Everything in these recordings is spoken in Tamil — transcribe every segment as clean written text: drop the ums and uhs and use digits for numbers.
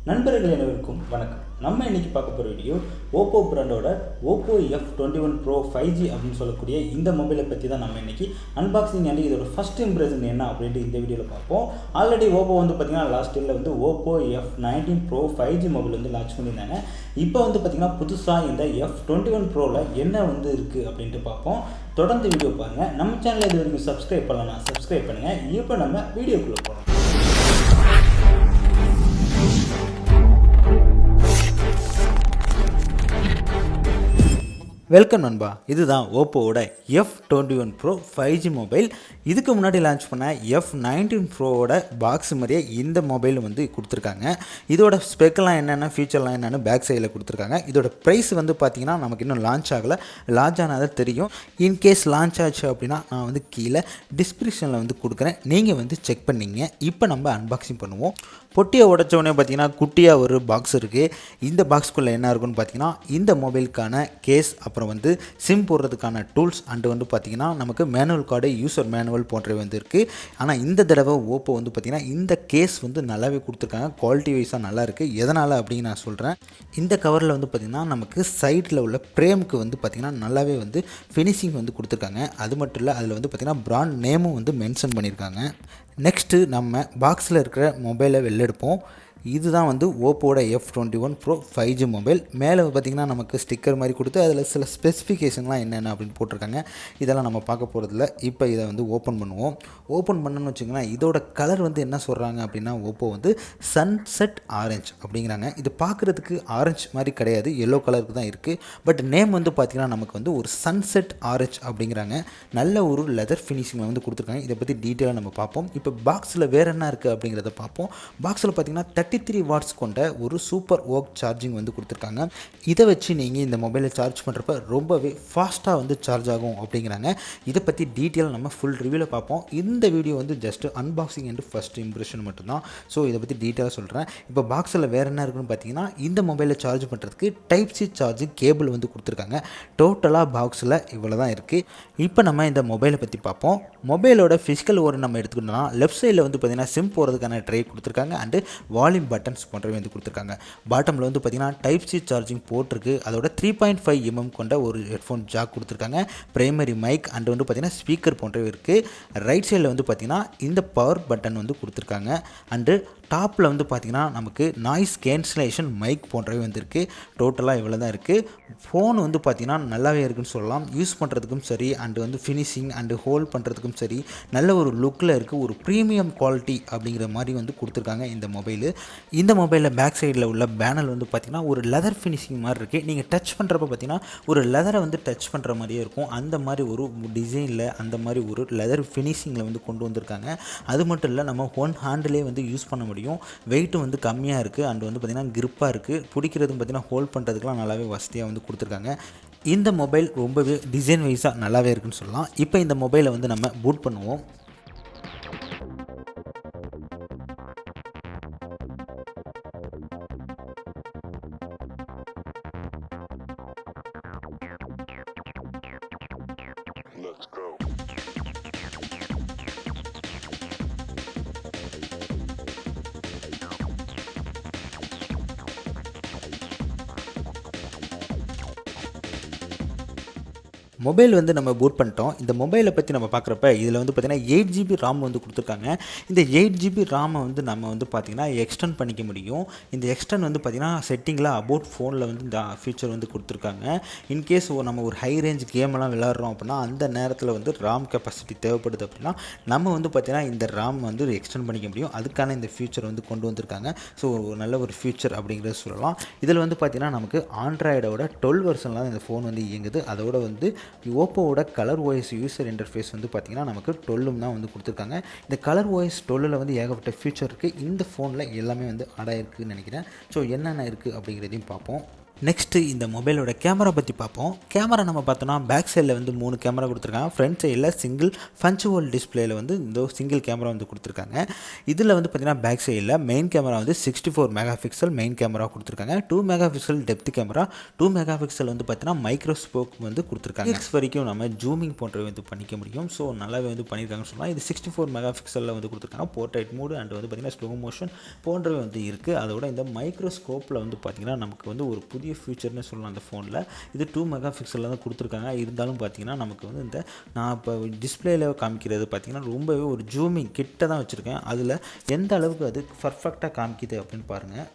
நண்பர்கள் அனைவருக்கும் வணக்கம். நம்ம இன்னைக்கு பார்க்க போகிற வீடியோ ஓப்போ பிராண்டோட ஓப்போ f21 ப்ரோ 5G அப்படின்னு சொல்லக்கூடிய இந்த மொபைலை பற்றி தான் நம்ம இன்னைக்கு அன்பாக்சிங் அண்ட் இதோட ஃபஸ்ட் இம்ப்ரெஷன் என்ன அப்படின்ட்டு இந்த வீடியோவில் பார்ப்போம். ஆல்ரெடி ஓப்போ வந்து பார்த்திங்கன்னா லாஸ்ட் இயரில் வந்து Oppo f19 bro 5G mobile வந்து லான்ச் பண்ணியிருந்தாங்க. இப்போ வந்து பார்த்திங்கன்னா புதுசாக இந்த f21 ப்ரோவில் என்ன வந்து இருக்குது அப்படின்ட்டு பார்ப்போம். தொடர்ந்து வீடியோ பாருங்கள். நம்ம சேனலில் இது வரைக்கும் சப்ஸ்கிரைப் பண்ணலாம், சப்ஸ்கிரைப் பண்ணுங்கள். இப்போ நம்ம வீடியோக்குள்ளே போகலாம். வெல்கம் நண்பா. இதுதான் ஓப்போவோட f21 ப்ரோ 5G மொபைல். இதுக்கு முன்னாடி லான்ச் பண்ண f19 ப்ரோவோட பாக்ஸ் மாதிரியே இந்த மொபைல் வந்து கொடுத்துருக்காங்க. இதோட ஸ்பெக்கெலாம் என்னென்ன, ஃபீச்சர்லாம் என்னென்னு பேக் சைடில் கொடுத்துருக்காங்க. இதோட ப்ரைஸ் வந்து பார்த்திங்கன்னா நமக்கு இன்னும் லான்ச் ஆகலை. லான்ச் ஆனதை தெரியும். இன்கேஸ் லான்ச் ஆச்சு அப்படின்னா நான் வந்து கீழே டிஸ்கிரிப்ஷனில் வந்து கொடுக்குறேன், நீங்கள் வந்து செக் பண்ணிங்க. இப்போ நம்ம அன்பாக்சிங் பண்ணுவோம். பொட்டியை உடச்சோடனே பார்த்திங்கன்னா குட்டியாக ஒரு பாக்ஸ் இருக்குது. இந்த பாக்ஸ்க்குள்ளே என்ன இருக்குன்னு பார்த்திங்கன்னா இந்த மொபைலுக்கான கேஸ், அப்புறம் வந்து சிம் போடுறதுக்கான டூல்ஸ் அண்டு வந்து பார்த்திங்கன்னா நமக்கு மேனுவல் கார்டு, யூசர் மேனுவல் போன்றவை வந்து இருக்குது. ஆனால் இந்த தடவை ஓப்போ வந்து பார்த்திங்கன்னா இந்த கேஸ் வந்து நல்லாவே கொடுத்துருக்காங்க. குவாலிட்டி வைஸாக நல்லா இருக்குது. எதனால் அப்படின்னு நான் சொல்கிறேன். இந்த கவரில் வந்து பார்த்திங்கன்னா நமக்கு சைடில் உள்ள ஃப்ரேமுக்கு வந்து பார்த்திங்கன்னா நல்லாவே வந்து ஃபினிஷிங் வந்து கொடுத்துருக்காங்க. அது மட்டும் இல்லை, அதில் வந்து பார்த்திங்கன்னா பிராண்ட் நேமும் வந்து மென்ஷன் பண்ணியிருக்காங்க. நெக்ஸ்ட்டு நம்ம பாக்ஸில் இருக்கிற மொபைலை வெளிலெடுப்போம். இதுதான் வந்து ஓப்போட f21 ப்ரோ 5G மொபைல். மேலே பார்த்திங்கன்னா நமக்கு ஸ்டிக்கர் மாதிரி கொடுத்து அதில் சில ஸ்பெசிஃபிகேஷன்லாம் என்னென்ன அப்படின்னு போட்டிருக்காங்க. இதெல்லாம் நம்ம பார்க்க போகிறதில்ல. இப்போ இதை வந்து ஓப்பன் பண்ணுவோம். ஓப்பன் பண்ணணும்னு வச்சுக்கோங்களேன். இதோட கலர் வந்து என்ன சொல்கிறாங்க அப்படின்னா ஓப்போ வந்து சன்செட் ஆரஞ்சு அப்படிங்கிறாங்க. இது பார்க்குறதுக்கு ஆரஞ்சு மாதிரி கிடையாது, எல்லோ கலருக்கு தான் இருக்குது. பட் நேம் வந்து பார்த்திங்கன்னா நமக்கு வந்து ஒரு சன்செட் ஆரஞ்சு அப்படிங்கிறாங்க. நல்ல ஒரு லெதர் ஃபினிஷிங்கில் வந்து கொடுத்துருக்காங்க. இதை பற்றி டீட்டெயிலாக நம்ம பார்ப்போம். இப்போ பாக்ஸில் வேறு என்ன இருக்குது அப்படிங்கிறத பார்ப்போம். பாக்ஸில் பார்த்திங்கன்னா 33 வாட்ஸ் கொண்ட ஒரு சூப்பர் ஓக் சார்ஜிங் வந்து கொடுத்துருக்காங்க. இதை வச்சு நீங்கள் இந்த மொபைலை சார்ஜ் பண்ணுறப்ப ரொம்பவே ஃபாஸ்ட்டாக வந்து சார்ஜ் ஆகும் அப்படிங்கிறாங்க. இதை பற்றி டீட்டெயில் நம்ம ஃபுல் ரிவ்யூவில் பார்ப்போம். இந்த வீடியோ வந்து just unboxing and first impression மட்டும்தான். ஸோ இதை பற்றி டீட்டெயிலாக சொல்கிறேன். இப்போ பாக்ஸில் வேறு என்ன இருக்குன்னு பார்த்தீங்கன்னா இந்த மொபைலை சார்ஜ் பண்ணுறதுக்கு டைப் சி சார்ஜிங் கேபிள் வந்து கொடுத்துருக்காங்க. டோட்டலாக பாக்ஸில் இவ்வளோ தான் இருக்குது. இப்போ நம்ம இந்த மொபைலை பற்றி பார்ப்போம். மொபைலோட ஃபிசிக்கல் ஓர் நம்ம எடுத்துக்கிட்டோம்னா லெஃப்ட் சைடில் வந்து பார்த்திங்கன்னா சிம் போகிறதுக்கான ட்ரை கொடுத்துருக்காங்க. அண்டு வால்யூம் பட்டன்ஸ் போன்றவை வந்து கொடுத்துருக்காங்க. பாட்டமில் வந்து பார்த்திங்கன்னா டைப் சி சார்ஜிங் போட்டிருக்கு. அதோட 3.5 mm கொண்ட ஒரு ஹெட்ஃபோன் ஜாக் கொடுத்துருக்காங்க. பிரைமரி மைக் அண்டு வந்து பார்த்திங்கன்னா ஸ்பீக்கர் போன்றவை இருக்குது. ரைட் சைடில் வந்து பார்த்திங்கன்னா இந்த பவர் பட்டன் வந்து கொடுத்துருக்காங்க. அண்டு டாப்பில் வந்து பார்த்திங்கன்னா நமக்கு நாய்ஸ் கேன்சலேஷன் மைக் போன்றவை வந்துருக்கு. டோட்டலாக இவ்வளோ தான் இருக்குது. ஃபோன் வந்து பார்த்திங்கன்னா நல்லாவே இருக்குன்னு சொல்லலாம். யூஸ் பண்ணுறதுக்கும் சரி அண்டு வந்து ஃபினிஷிங் அண்டு ஹோல்ட் பண்ணுறதுக்கும் சரி நல்ல ஒரு லுக்கில் இருக்குது. ஒரு ப்ரீமியம் குவாலிட்டி அப்படிங்கிற மாதிரி வந்து கொடுத்துருக்காங்க இந்த மொபைலு. இந்த மொபைலில் பேக் சைடில் உள்ள பேனல் வந்து பார்த்திங்கன்னா ஒரு லெதர் ஃபினிஷிங் மாதிரி இருக்குது. நீங்கள் டச் பண்ணுறப்ப பார்த்திங்கன்னா ஒரு லெதரை வந்து டச் பண்ணுற மாதிரியே இருக்கும். அந்த மாதிரி ஒரு டிசைனில் அந்த மாதிரி ஒரு லெதர் ஃபினிஷிங்கில் வந்து கொண்டு வந்திருக்காங்க. அது மட்டும் இல்லை, நம்ம ஒன் ஹேண்டிலே வந்து யூஸ் பண்ண முடியும். வெயிட்டும் வந்து கம்மியாக இருக்குது அண்ட் வந்து பார்த்திங்கன்னா கிரிப்பாக இருக்குது. பிடிக்கிறதும் பார்த்திங்கன்னா ஹோல்ட் பண்ணுறதுக்குலாம் நல்லாவே வசதியாக வந்து கொடுத்துருக்காங்க. இந்த மொபைல் ரொம்பவே டிசைன் வைஸாக நல்லாவே இருக்குன்னு சொல்லலாம். இப்போ இந்த மொபைலை வந்து நம்ம பூட் பண்ணுவோம். Let's go. மொபைல் வந்து நம்ம பூட் பண்ணிட்டோம். இந்த மொபைலை பற்றி நம்ம பார்க்குறப்ப இதில் வந்து பார்த்திங்கன்னா 8GB RAM வந்து கொடுத்துருக்காங்க. இந்த 8GB RAM வந்து நம்ம வந்து பார்த்திங்கன்னா எக்ஸ்டெண்ட் பண்ணிக்க முடியும். இந்த எக்ஸ்டெண்ட் வந்து பார்த்திங்கன்னா செட்டிங்கில் அபவுட் ஃபோனில் வந்து இந்த ஃபீச்சர் வந்து கொடுத்துருக்காங்க. இன்கேஸ் நம்ம ஒரு ஹை ரேஞ்ச் கேமெல்லாம் விளாட்றோம் அப்படின்னா அந்த நேரத்தில் வந்து RAM கெப்பாசிட்டி தேவைப்படுது அப்படின்னா நம்ம வந்து பார்த்திங்கன்னா இந்த RAM வந்து எக்ஸ்டெண்ட் பண்ணிக்க முடியும். அதுக்கான இந்த ஃபியூச்சர் வந்து கொண்டு வந்திருக்காங்க. ஸோ நல்ல ஒரு ஃபியூச்சர் அப்படிங்கிறத சொல்லலாம். இதில் வந்து பார்த்திங்கன்னா நமக்கு ஆண்ட்ராய்டோட 12 வெர்ஷனில் இந்த ஃபோன் வந்து இயங்குது. அதோட வந்து ஓப்போவோட கலர் ஓஎஸ் யூசர் இன்டர்ஃபேஸ் வந்து பார்த்திங்கன்னா நமக்கு 12 தான் வந்து கொடுத்துருக்காங்க. இந்த கலர் ஓஎஸ் 12 வந்து ஏகப்பட்ட ஃபியூச்சர் இருக்குது. இந்த ஃபோனில் எல்லாமே வந்து ஆட் ஆகிருக்குன்னு நினைக்கிறேன். ஸோ என்னென்ன இருக்குது அப்படிங்கிறதையும் பார்ப்போம். நெக்ஸ்ட்டு இந்த மொபைலோட கேமரா பற்றி பார்ப்போம். கேமரா நம்ம பார்த்தோன்னா பேக் சைடில் வந்து 3 கேமரா கொடுத்துருக்காங்க. ஃப்ரண்ட் சைடில் சிங்கிள் பஞ்ச் ஹோல் டிஸ்பிளேயில் வந்து இந்த சிங்கிள் கேமரா வந்து கொடுத்துருக்காங்க. இதில் வந்து பார்த்திங்கன்னா பேக் சைடில் மெயின் கேமரா வந்து 64 மெகா பிக்சல் மெயின் கேமரா கொடுத்துருக்காங்க. 2 mega pixel depth camera, 2 mega pixel வந்து பார்த்தீங்கன்னா மைக்ரோஸ்கோப் வந்து கொடுத்துருக்காங்க. எக்ஸ் வரைக்கும் நம்ம ஜூமிங் போன்றவை வந்து பண்ணிக்க முடியும். ஸோ நல்லாவே வந்து பண்ணியிருக்காங்கன்னு சொல்லலாம். இது 64 மெகா பிக்சலில் வந்து கொடுத்துருக்காங்க. போர்ட்ரைட் மோடு அண்ட் வந்து பார்த்திங்கன்னா ஸ்லோ மோஷன் போன்றவை வந்து இருக்குது. அதோட இந்த மைக்ரோஸ்கோப்பில் வந்து பார்த்திங்கன்னா நமக்கு வந்து ஒரு புதிய ஃபியூச்சர்னு சொல்லலாம் அந்த ஃபோனில். இது 2 மெகா பிக்சலில் தான் கொடுத்துருக்காங்க. இருந்தாலும் பார்த்திங்கன்னா நமக்கு வந்து இந்த நான் இப்போ டிஸ்பிளேல காமிக்கிறது பார்த்திங்கன்னா ரொம்பவே ஒரு ஜூமிங் கிட்ட தான் வச்சுருக்கேன். அதில் எந்த அளவுக்கு அது பர்ஃபெக்டாக காமிக்குது அப்படின்னு பாருங்கள்.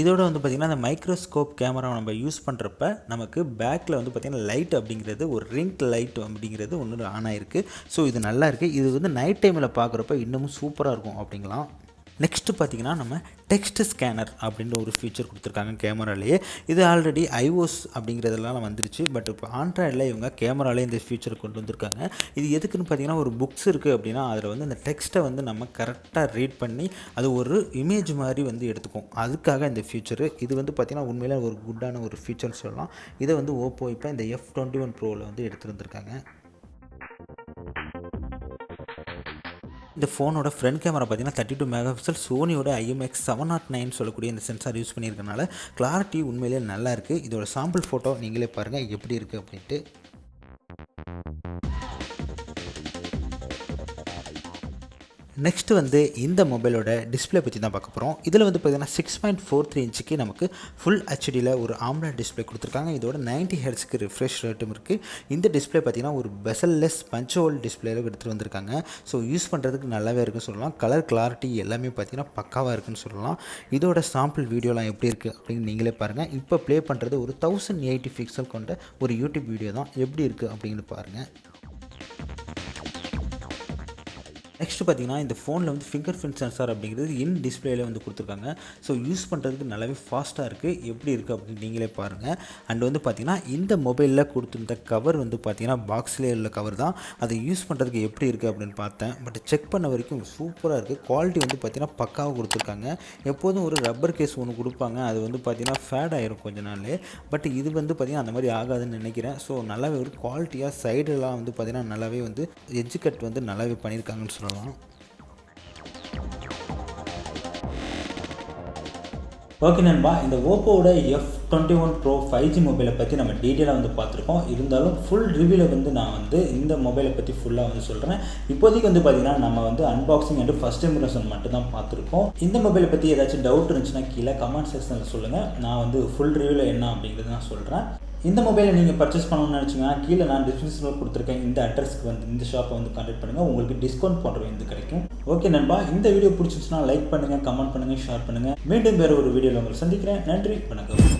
இதோட வந்து பார்த்திங்கன்னா அந்த மைக்ரோஸ்கோப் கேமரா நம்ம யூஸ் பண்ணுறப்ப நமக்கு பேக்கில் வந்து பார்த்திங்கன்னா லைட் அப்படிங்கிறது ஒரு ரிங் லைட் அப்படிங்கிறது ஒன்று ஆன் ஆகிருக்கு. ஸோ இது நல்லா இருக்குது. இது வந்து நைட் டைமில் பார்க்குறப்ப இன்னமும் சூப்பராக இருக்கும் அப்படிங்களாம். நெக்ஸ்ட்டு பார்த்திங்கன்னா நம்ம டெக்ஸ்ட் ஸ்கேனர் அப்படின்ற ஒரு ஃபீச்சர் கொடுத்துருக்காங்க கேமராலேயே. இது ஆல்ரெடி iOS அப்படிங்கிறதெல்லாம் வந்துருச்சு. பட் இப்போ ஆண்ட்ராய்டில் இவங்க கேமராலே இந்த ஃபீச்சர் கொண்டு வந்திருக்காங்க. இது எதுக்குன்னு பார்த்திங்கன்னா ஒரு புக்ஸ் இருக்குது அப்படின்னா அதில் வந்து அந்த டெக்ஸ்ட்டை வந்து நம்ம கரெக்டாக ரீட் பண்ணி அது ஒரு இமேஜ் மாதிரி வந்து எடுத்துக்கும். அதுக்காக இந்த ஃபீச்சரு. இது வந்து பார்த்திங்கன்னா உண்மையிலே ஒரு குட்டான ஒரு ஃபீச்சர்னு சொல்லலாம். இதை வந்து ஓப்போ இப்போ இந்த f21 ப்ரோவில் வந்து எடுத்துகிட்டு வந்திருக்காங்க. இந்த ஃபோனோட ஃப்ரண்ட் கேமரா பார்த்தீங்கன்னா 32 மெகா பிக்சல் சோனியோட IMX709 சொல்லக்கூடிய இந்த சென்சார் யூஸ் பண்ணியிருக்கனால கிளாரிட்டி உண்மையிலேயே நல்லா இருக்குது. இதோட சாம்பிள் ஃபோட்டோ நீங்களே பாருங்கள் எப்படி இருக்குது அப்படின்ட்டு. நெக்ஸ்ட்டு வந்து இந்த மொபைலோட டிஸ்பிளே பற்றி தான் பார்க்க போகிறோம். இதில் வந்து பார்த்திங்கன்னா 6.43 இன்ச்சுக்கு நமக்கு ஃபுல் ஹெச்டியில் ஒரு ஆம்லெட் டிஸ்பிளே கொடுத்துருக்காங்க. இதோட 90 ஹெர்ட்ஸுக்கு ரிஃப்ரெஷ் ரேட்டும் இருக்குது. இந்த டிஸ்பிளே பார்த்திங்கன்னா ஒரு பெசல்லெஸ் பஞ்ச் ஹோல் டிஸ்பிளேல எடுத்துகிட்டு வந்திருக்காங்க. ஸோ யூஸ் பண்ணுறதுக்கு நல்லாவே இருக்குன்னு சொல்லலாம். கலர் கிளாரிட்டி எல்லாமே பார்த்திங்கன்னா பக்காவாக இருக்குன்னு சொல்லலாம். இதோட சாம்பிள் வீடியோலாம் எப்படி இருக்குது அப்படின்னு நீங்களே பாருங்கள். இப்போ ப்ளே பண்ணுறது ஒரு 1080 பிக்சல் கொண்ட ஒரு யூடியூப் வீடியோ தான். எப்படி இருக்குது அப்படின்னு பாருங்கள். நெக்ஸ்ட்டு பார்த்திங்கன்னா இந்த ஃபோனில் வந்து ஃபிங்கர் பிரிண்ட் சென்சார் அப்படிங்கிறது இன் டிஸ்பிளேல வந்து கொடுத்துருக்காங்க. ஸோ யூஸ் பண்ணுறதுக்கு நல்லாவே ஃபாஸ்ட்டாக இருக்குது. எப்படி இருக்குது அப்படின்னு நீங்களே பாருங்கள். அண்ட் வந்து பார்த்திங்கன்னா இந்த மொபைலில் கொடுத்துருந்த கவர் வந்து பார்த்திங்கன்னா பாக்ஸ்லேயே உள்ள கவர் தான். அதை யூஸ் பண்ணுறதுக்கு எப்படி இருக்குது அப்படின்னு பார்த்தேன். பட் செக் பண்ண வரைக்கும் சூப்பராக இருக்குது. குவாலிட்டி வந்து பார்த்திங்கன்னா பக்காவாக கொடுத்துருக்காங்க. எப்போதும் ஒரு ரப்பர் கேஸ் ஒன்று கொடுப்பாங்க. அது வந்து பார்த்திங்கன்னா ஃபேட் ஆகிரும் கொஞ்ச நாள். பட் இது வந்து பார்த்திங்கன்னா அந்த மாதிரி ஆகாதுன்னு நினைக்கிறேன். ஸோ நல்லாவே ஒரு குவாலிட்டியாக சைடெல்லாம் வந்து பார்த்திங்கன்னா நல்லாவே வந்து எட்ஜ் கட் வந்து நல்லாவே பண்ணியிருக்காங்கன்னு சொல்லலாம். ஓகே நண்பா, இந்த ஓப்போவோட f21 ப்ரோ 5G மொபைலை பற்றி நம்ம டீட்டெயிலாக வந்து பார்த்துருக்கோம். இருந்தாலும் ஃபுல் ரிவ்யூவில் வந்து நான் வந்து இந்த மொபைலை பற்றி ஃபுல்லாக வந்து சொல்கிறேன். இப்போதைக்கு வந்து பார்த்திங்கன்னா நம்ம வந்து அன்பாக்சிங் அண்ட் ஃபஸ்ட் இம்ப்ரெஷன் மட்டும் தான் பார்த்துருக்கோம். இந்த மொபைலை பற்றி ஏதாச்சும் டவுட் இருந்துச்சுன்னா கீழே கமெண்ட் செக்ஷனில் சொல்லுங்கள். நான் வந்து ஃபுல் ரிவ்யூவில் என்ன அப்படிங்கிறது நான் சொல்கிறேன். இந்த மொபைலை நீங்கள் பர்ச்சேஸ் பண்ணணும்னு நினச்சிங்கன்னா கீழே நான் டிஸ்கிரிப்ஷனில் கொடுத்துருக்கேன். இந்த அட்ரஸ்க்கு வந்து இந்த ஷாப்பை வந்து கான்டாக்ட் பண்ணுங்கள். உங்களுக்கு டிஸ்கவுண்ட் போன்ற வந்து கிடைக்கும். ஓகே நண்பா, இந்த வீடியோ பிடிச்சிருச்சுன்னா லைக் பண்ணுங்கள், கமெண்ட் பண்ணுங்கள், ஷேர் பண்ணுங்கள். மீண்டும் வேறு ஒரு வீடியோவில் உங்களை சந்திக்கிறேன். நன்றி, வணக்கம்.